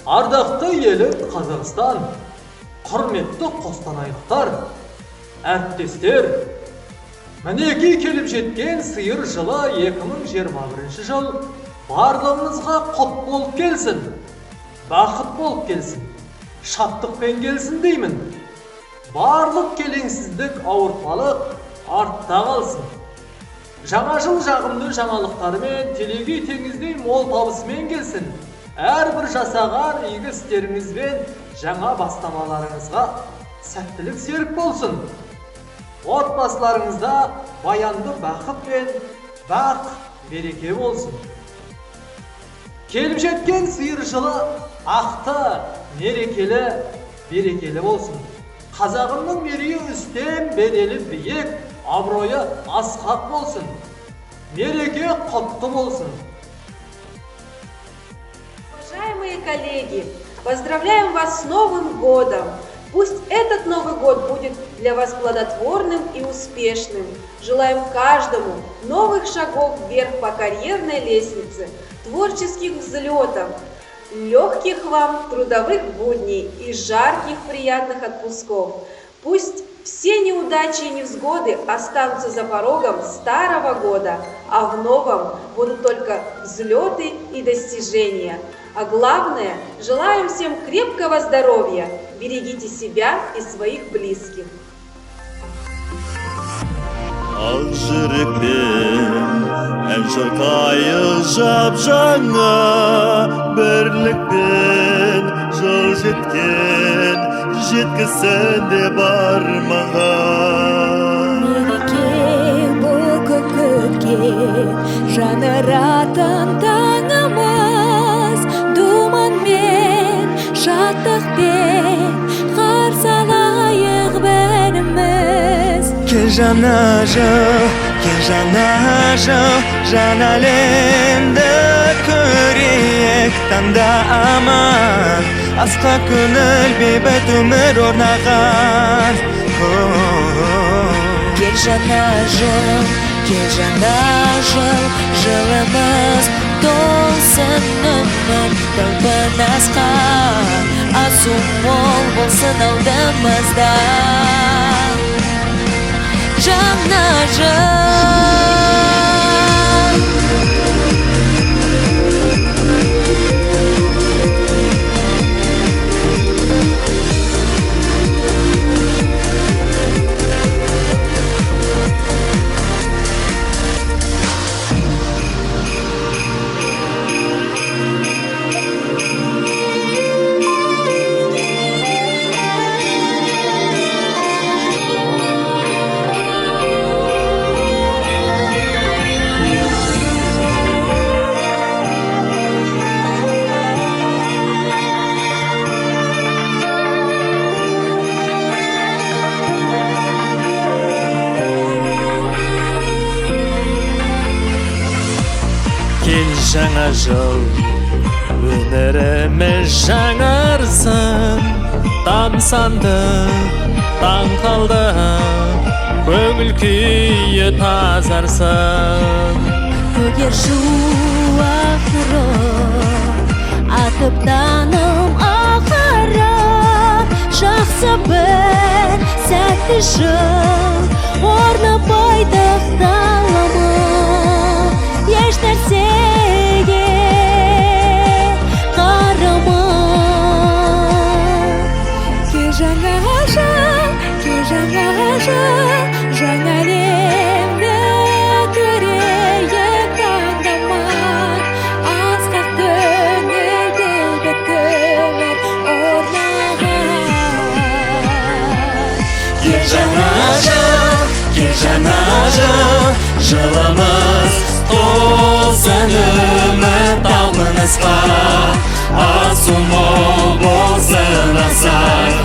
Ардақты елі Қазақстан, құрметті қостанайлықтар, әріптестер, мінеки келіп жеткен сиыр жылы 2021 жыл барлығымызға құт болып келсін, бақыт болып келсін, шаттықпен келсін деймін. Барлық келеңсіздік, ауыртпалық артта қалсын. Жаңа жыл жағымды жаңалықтарымен, телегей теңіздей мол табысымен келсін. Әрбір жасаған игі істеріңізбен жаңа бастамаларыңызға сәттілік серік болсын. Отбасыларыңызда баянды бақыт пен бақ береке болсын. Келіп жеткен сиыр жылы ақты, мерекелі, берекелі болсын. Қазағымның мерейі үстем, беделі биік, абыройы асқақ болсын. Мереке құтты болсын. Уважаемые коллеги, поздравляем вас с Новым годом! Пусть этот Новый год будет для вас плодотворным и успешным. Желаем каждому новых шагов вверх по карьерной лестнице, творческих взлетов, легких вам трудовых будней и жарких приятных отпусков. Пусть все неудачи и невзгоды останутся за порогом старого года, а в новом будут только взлеты и достижения. А главное, желаем всем крепкого здоровья. Берегите себя и своих близких. Жеткізсін де бар маған. Мереке бұл күкке жаныратын таңымыз, думанмен, шаттықпен қарсы алайық бәріміз. Кел жаңа жыл, жаңа әлемді көрейік таңда аман. Асқа көңіл бейбіт өмір орнаған. Кел жаңа жыл, жылымыз толсын өмір талпын асқан. Асу мол болсын алдымызда. Жаңа жыл. Кел жаңа жыл, өнеріміз жаңарсын. Тамсанды, таң қалды, көңіл күйі тазарсын. Көгершу ақыры, атып таным ақыры. Жақсы бір сәтті жыл, орнапайдық даламы. Еш нәрсеге қарама. Кел жаңа жыл, жаңа әлемді көрейік таңдаман. Асқақ көңіл бейбіт өмір орнаған. Кел жаңа жыл, жылымыз толсын үміт алмынысқа. Асу мол болсын асан.